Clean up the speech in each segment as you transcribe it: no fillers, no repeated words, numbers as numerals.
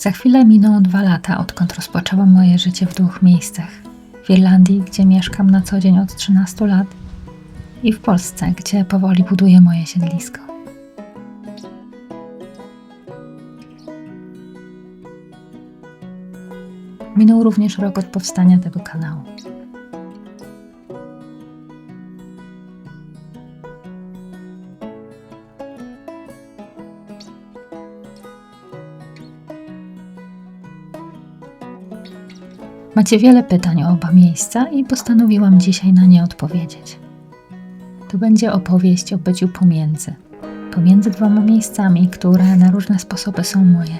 Za chwilę miną 2 lata, odkąd rozpoczęłam moje życie w 2 miejscach. W Irlandii, gdzie mieszkam na co dzień od 13 lat, i w Polsce, gdzie powoli buduję moje siedlisko. Minął również rok od powstania tego kanału. Macie wiele pytań o oba miejsca i postanowiłam dzisiaj na nie odpowiedzieć. To będzie opowieść o byciu pomiędzy 2 miejscami, które na różne sposoby są moje.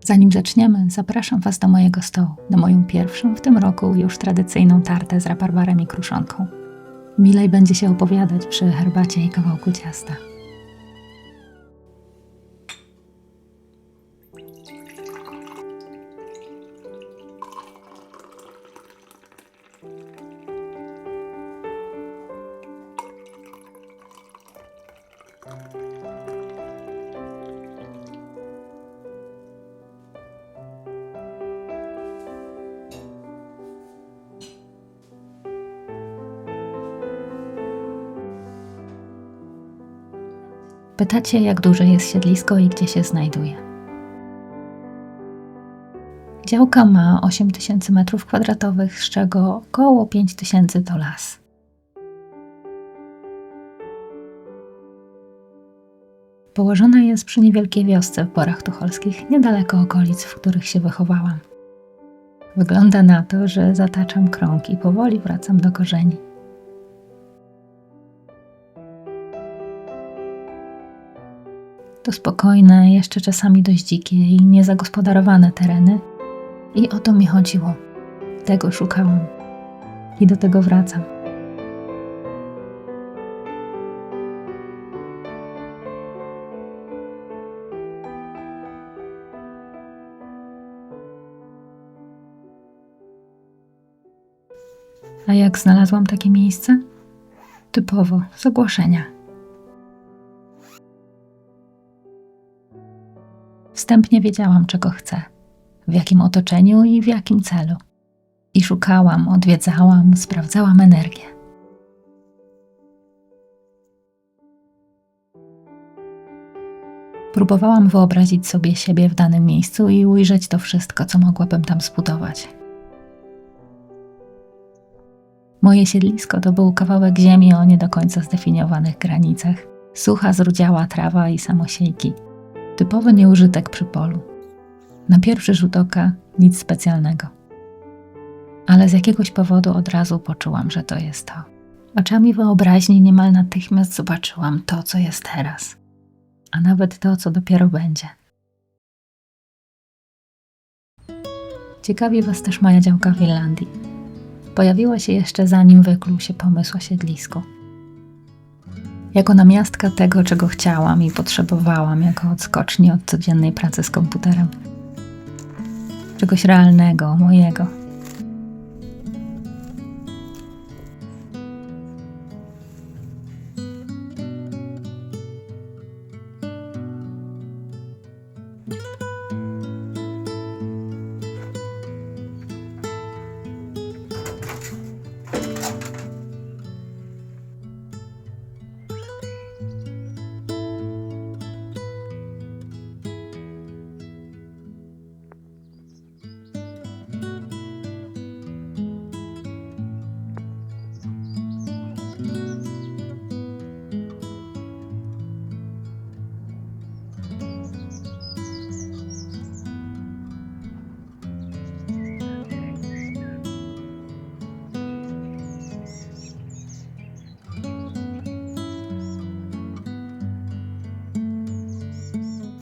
Zanim zaczniemy, zapraszam Was do mojego stołu, na moją pierwszą w tym roku już tradycyjną tartę z rabarbarem i kruszonką. Milej będzie się opowiadać przy herbacie i kawałku ciasta. Pytacie, jak duże jest siedlisko i gdzie się znajduje. Działka ma 8000 m2, z czego około 5000 to las. Położona jest przy niewielkiej wiosce w Borach Tucholskich, niedaleko okolic, w których się wychowałam. Wygląda na to, że zataczam krąg i powoli wracam do korzeni. To spokojne, jeszcze czasami dość dzikie i niezagospodarowane tereny. I o to mi chodziło. Tego szukałam. I do tego wracam. A jak znalazłam takie miejsce? Typowo, z ogłoszenia. Wstępnie wiedziałam, czego chcę, w jakim otoczeniu i w jakim celu. I szukałam, odwiedzałam, sprawdzałam energię. Próbowałam wyobrazić sobie siebie w danym miejscu i ujrzeć to wszystko, co mogłabym tam zbudować. Moje siedlisko to był kawałek ziemi o nie do końca zdefiniowanych granicach, sucha, zrudziała trawa i samosiejki. Typowy nieużytek przy polu. Na pierwszy rzut oka nic specjalnego. Ale z jakiegoś powodu od razu poczułam, że to jest to. Oczami wyobraźni niemal natychmiast zobaczyłam to, co jest teraz. A nawet to, co dopiero będzie. Ciekawi Was też moja działka w Irlandii. pojawiła się jeszcze zanim wykluł się pomysł o siedlisku. Jako namiastka tego, czego chciałam i potrzebowałam jako odskoczni od codziennej pracy z komputerem. Czegoś realnego, mojego.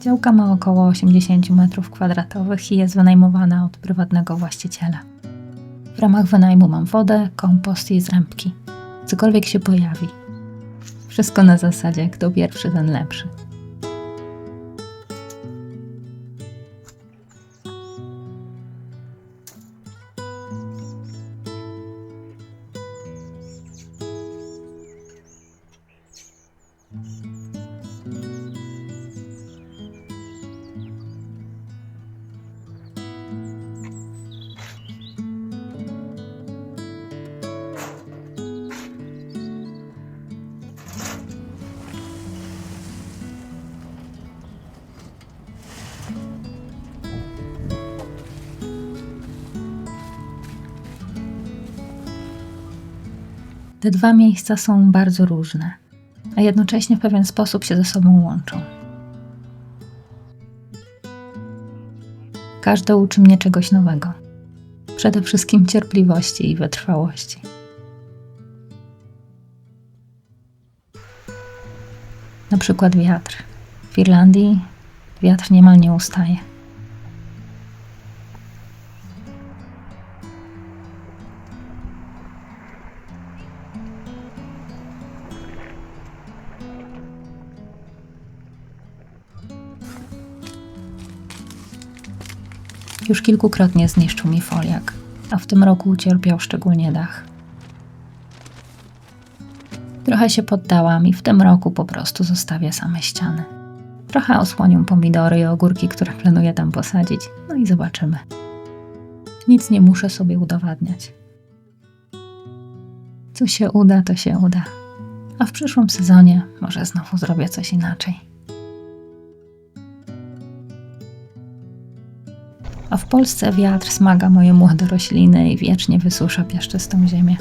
Działka ma około 80 m2 i jest wynajmowana od prywatnego właściciela. W ramach wynajmu mam wodę, kompost i zrębki. Cokolwiek się pojawi. Wszystko na zasadzie, kto pierwszy, ten lepszy. Te dwa miejsca są bardzo różne, a jednocześnie w pewien sposób się ze sobą łączą. Każde uczy mnie czegoś nowego. Przede wszystkim cierpliwości i wytrwałości. Na przykład wiatr. W Irlandii wiatr niemal nie ustaje. Już kilkukrotnie zniszczył mi foliak, a w tym roku ucierpiał szczególnie dach. Trochę się poddałam i w tym roku po prostu zostawię same ściany. Trochę osłonię pomidory i ogórki, które planuję tam posadzić, no i zobaczymy. Nic nie muszę sobie udowadniać. Co się uda, to się uda. A w przyszłym sezonie może znowu zrobię coś inaczej. A w Polsce wiatr smaga moje młode rośliny i wiecznie wysusza piaszczystą ziemię.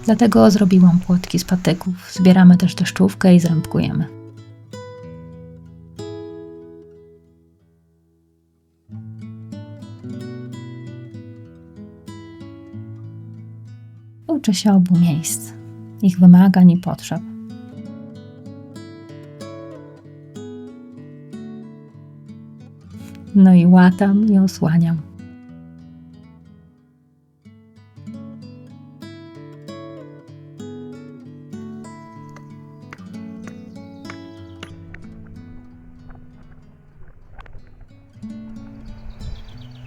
Dlatego zrobiłam płotki z patyków, zbieramy też deszczówkę i zrębkujemy. Uczę się obu miejsc, ich wymagań i potrzeb. No i łatam i osłaniam.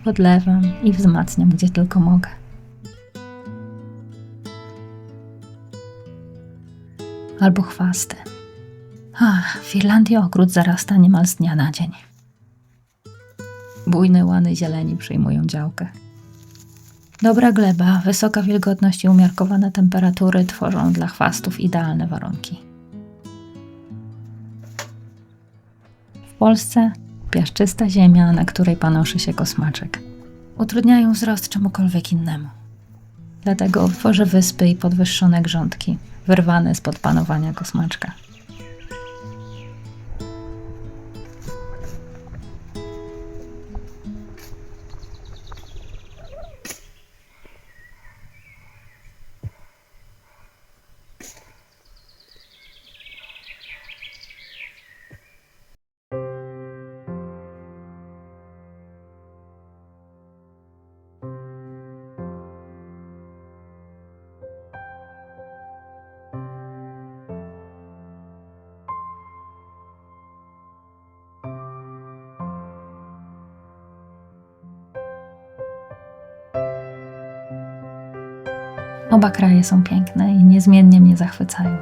Podlewam i wzmacniam, gdzie tylko mogę. Albo chwasty. W Irlandii ogród zarasta niemal z dnia na dzień. Bujne łany zieleni przejmują działkę. Dobra gleba, wysoka wilgotność i umiarkowane temperatury tworzą dla chwastów idealne warunki. W Polsce piaszczysta ziemia, na której panoszy się kosmaczek, utrudniają wzrost czemukolwiek innemu. Dlatego tworzę wyspy i podwyższone grządki, wyrwane spod panowania kosmaczka. Oba kraje są piękne i niezmiennie mnie zachwycają.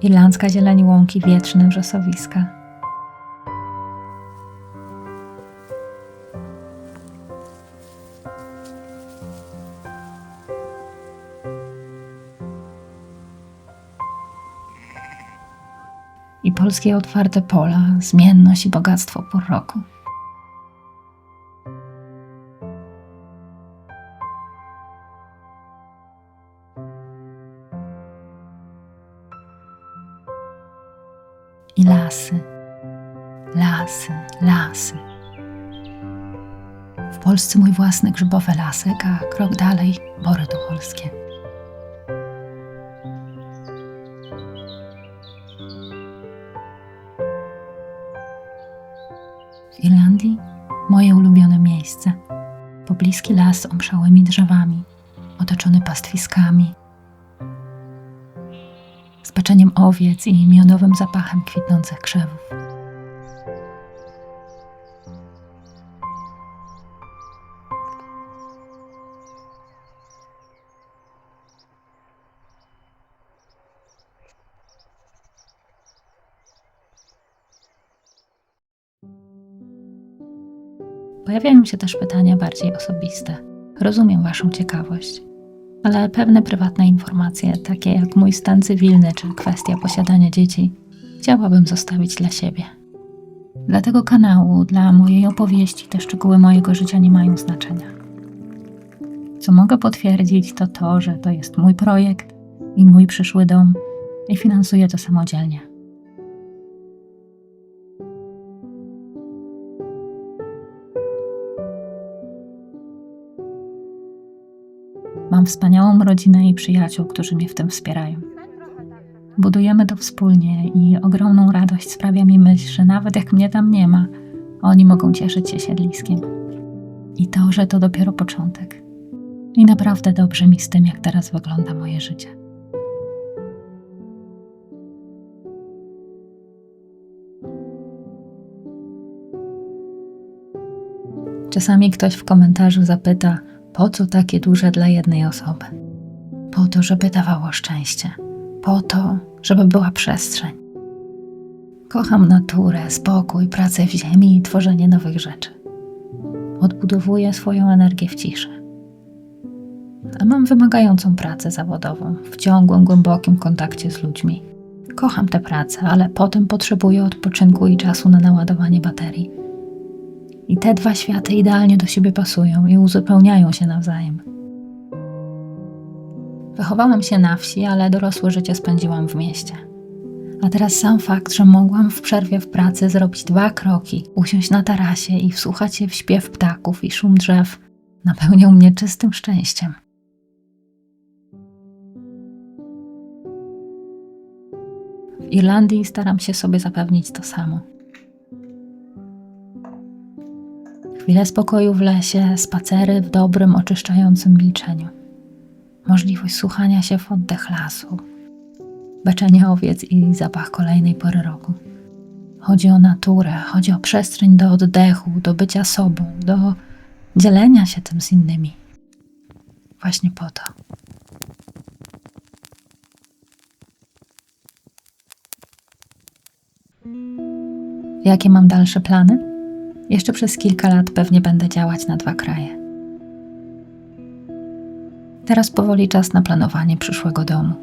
Irlandzka zieleń łąki, wieczne wrzosowiska. I polskie otwarte pola, zmienność i bogactwo pór roku. I lasy, lasy, lasy. W Polsce mój własny grzybowy lasek, a krok dalej bory tucholskie. W Irlandii moje ulubione miejsce. Pobliski las z omszałymi drzewami, otoczony pastwiskami, z peczeniem owiec i miodowym zapachem kwitnących krzewów. Pojawiają się też pytania bardziej osobiste. Rozumiem Waszą ciekawość, ale pewne prywatne informacje, takie jak mój stan cywilny czy kwestia posiadania dzieci, chciałabym zostawić dla siebie. Dla tego kanału, dla mojej opowieści, te szczegóły mojego życia nie mają znaczenia. Co mogę potwierdzić, to to, że to jest mój projekt i mój przyszły dom i finansuję to samodzielnie. Mam wspaniałą rodzinę i przyjaciół, którzy mnie w tym wspierają. Budujemy to wspólnie i ogromną radość sprawia mi myśl, że nawet jak mnie tam nie ma, oni mogą cieszyć się siedliskiem. I to, że to dopiero początek. I naprawdę dobrze mi z tym, jak teraz wygląda moje życie. Czasami ktoś w komentarzu zapyta, po co takie duże dla jednej osoby? Po to, żeby dawało szczęście. Po to, żeby była przestrzeń. Kocham naturę, spokój, pracę w ziemi i tworzenie nowych rzeczy. Odbudowuję swoją energię w ciszy. A mam wymagającą pracę zawodową, w ciągłym, głębokim kontakcie z ludźmi. Kocham tę pracę, ale potem potrzebuję odpoczynku i czasu na naładowanie baterii. I te dwa światy idealnie do siebie pasują i uzupełniają się nawzajem. Wychowałam się na wsi, ale dorosłe życie spędziłam w mieście. A teraz sam fakt, że mogłam w przerwie w pracy zrobić 2 kroki, usiąść na tarasie i wsłuchać się w śpiew ptaków i szum drzew, napełniał mnie czystym szczęściem. W Irlandii staram się sobie zapewnić to samo. Chwile spokoju w lesie, spacery w dobrym, oczyszczającym milczeniu. Możliwość słuchania się w oddech lasu, beczenie owiec i zapach kolejnej pory roku. Chodzi o naturę, chodzi o przestrzeń do oddechu, do bycia sobą, do dzielenia się tym z innymi. Właśnie po to. Jakie mam dalsze plany? Jeszcze przez kilka lat pewnie będę działać na 2 kraje. Teraz powoli czas na planowanie przyszłego domu.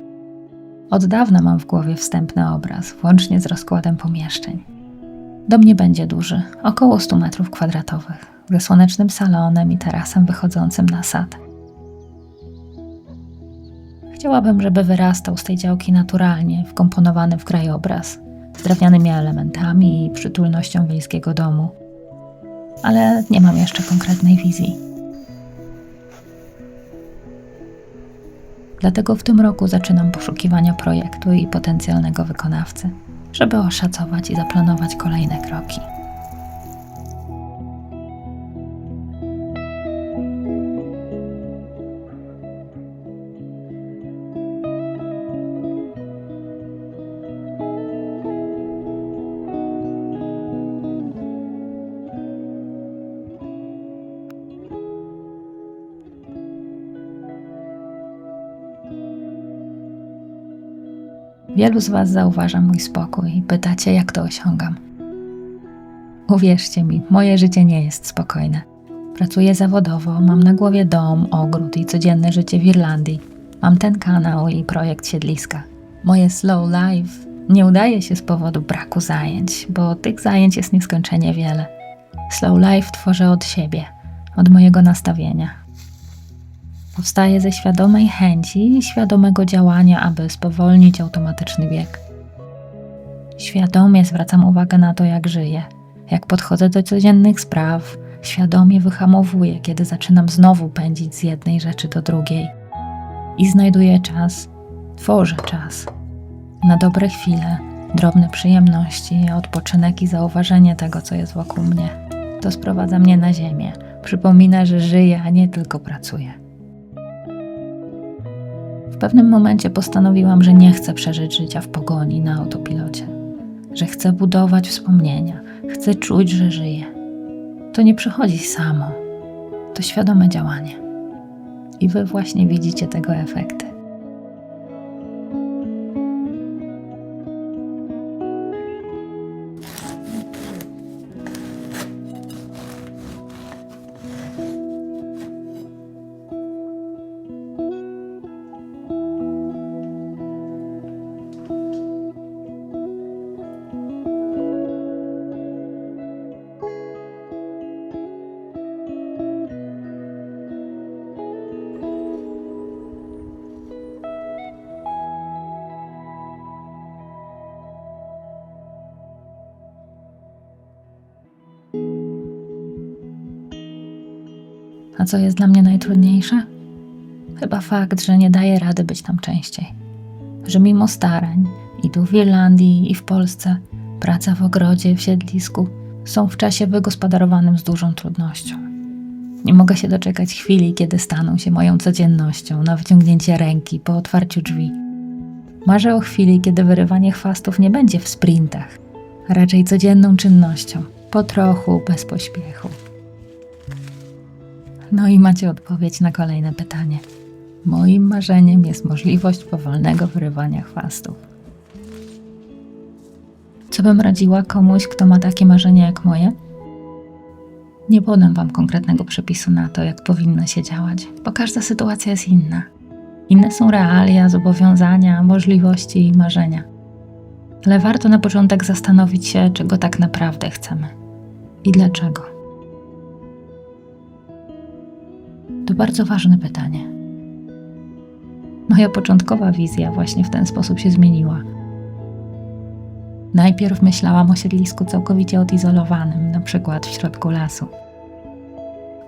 Od dawna mam w głowie wstępny obraz, włącznie z rozkładem pomieszczeń. Dom nie będzie duży, około 100 m2, ze słonecznym salonem i tarasem wychodzącym na sad. Chciałabym, żeby wyrastał z tej działki naturalnie, wkomponowany w krajobraz, z drewnianymi elementami i przytulnością wiejskiego domu. Ale nie mam jeszcze konkretnej wizji. Dlatego w tym roku zaczynam poszukiwania projektu i potencjalnego wykonawcy. żeby oszacować i zaplanować kolejne kroki. Wielu z Was zauważa mój spokój i pytacie, jak to osiągam. Uwierzcie mi, moje życie nie jest spokojne. Pracuję zawodowo, mam na głowie dom, ogród i codzienne życie w Irlandii. Mam ten kanał i projekt siedliska. Moje slow life nie udaje się z powodu braku zajęć, bo tych zajęć jest nieskończenie wiele. Slow life tworzę od siebie, od mojego nastawienia. Powstaje ze świadomej chęci i świadomego działania, aby spowolnić automatyczny bieg. Świadomie zwracam uwagę na to, jak żyję, jak podchodzę do codziennych spraw, świadomie wyhamowuję, kiedy zaczynam znowu pędzić z jednej rzeczy do drugiej. I znajduję czas, tworzę czas na dobre chwile, drobne przyjemności, odpoczynek i zauważenie tego, co jest wokół mnie. To sprowadza mnie na ziemię, przypomina, że żyję, a nie tylko pracuję. W pewnym momencie postanowiłam, że nie chcę przeżyć życia w pogoni na autopilocie, że chcę budować wspomnienia, chcę czuć, że żyję. To nie przychodzi samo, to świadome działanie. I Wy właśnie widzicie tego efekty. A co jest dla mnie najtrudniejsze? Chyba fakt, że nie daję rady być tam częściej. Że mimo starań, i tu w Irlandii, i w Polsce, praca w ogrodzie, w siedlisku, są w czasie wygospodarowanym z dużą trudnością. Nie mogę się doczekać chwili, kiedy staną się moją codziennością, na wyciągnięcie ręki, po otwarciu drzwi. Marzę o chwili, kiedy wyrywanie chwastów nie będzie w sprintach, a raczej codzienną czynnością, po trochu, bez pośpiechu. No i macie odpowiedź na kolejne pytanie. Moim marzeniem jest możliwość powolnego wyrywania chwastów. Co bym radziła komuś, kto ma takie marzenie jak moje? Nie podam Wam konkretnego przepisu na to, jak powinno się działać, bo każda sytuacja jest inna. Inne są realia, zobowiązania, możliwości i marzenia. Ale warto na początek zastanowić się, czego tak naprawdę chcemy i dlaczego. To bardzo ważne pytanie. Moja początkowa wizja właśnie w ten sposób się zmieniła. Najpierw myślałam o siedlisku całkowicie odizolowanym, na przykład w środku lasu.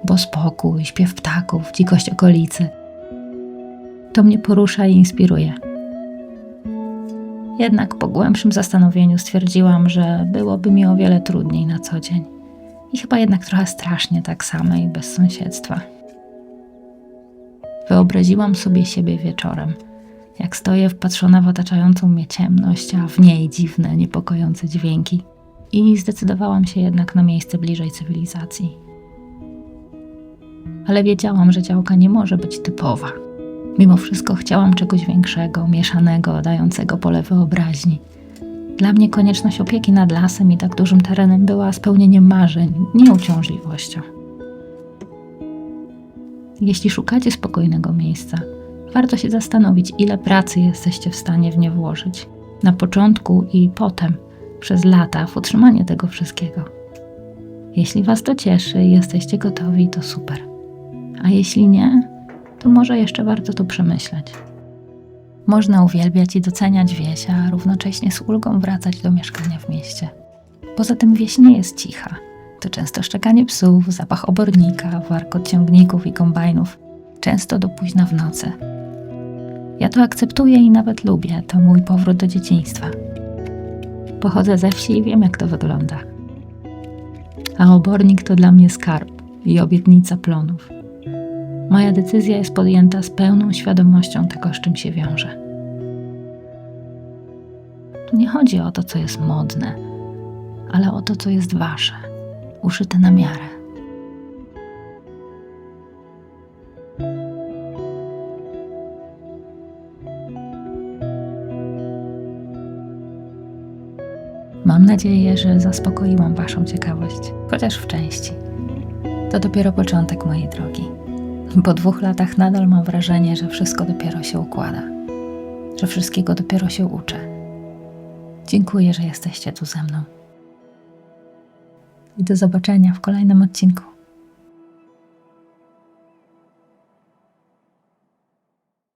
Bo spokój, śpiew ptaków, dzikość okolicy to mnie porusza i inspiruje. Jednak po głębszym zastanowieniu stwierdziłam, że byłoby mi o wiele trudniej na co dzień. I chyba jednak trochę strasznie tak samej, bez sąsiedztwa. Wyobraziłam sobie siebie wieczorem, jak stoję wpatrzona w otaczającą mnie ciemność, a w niej dziwne, niepokojące dźwięki. I zdecydowałam się jednak na miejsce bliżej cywilizacji. Ale wiedziałam, że działka nie może być typowa. Mimo wszystko chciałam czegoś większego, mieszanego, dającego pole wyobraźni. Dla mnie konieczność opieki nad lasem i tak dużym terenem była spełnieniem marzeń, nie uciążliwością. Jeśli szukacie spokojnego miejsca, warto się zastanowić, ile pracy jesteście w stanie w nie włożyć. Na początku i potem, przez lata, w utrzymanie tego wszystkiego. Jeśli Was to cieszy i jesteście gotowi, to super. A jeśli nie, to może jeszcze warto to przemyśleć. Można uwielbiać i doceniać wieś, a równocześnie z ulgą wracać do mieszkania w mieście. Poza tym wieś nie jest cicha. To często szczekanie psów, zapach obornika, warkot ciągników i kombajnów, często do późna w nocy. Ja to akceptuję i nawet lubię, to mój powrót do dzieciństwa. Pochodzę ze wsi i wiem, jak to wygląda. A obornik to dla mnie skarb i obietnica plonów. Moja decyzja jest podjęta z pełną świadomością tego, z czym się wiąże. Tu nie chodzi o to, co jest modne, ale o to, co jest wasze, uszyte na miarę. Mam nadzieję, że zaspokoiłam waszą ciekawość, chociaż w części. To dopiero początek mojej drogi. Po 2 latach nadal mam wrażenie, że wszystko dopiero się układa, że wszystkiego dopiero się uczę. Dziękuję, że jesteście tu ze mną. I do zobaczenia w kolejnym odcinku.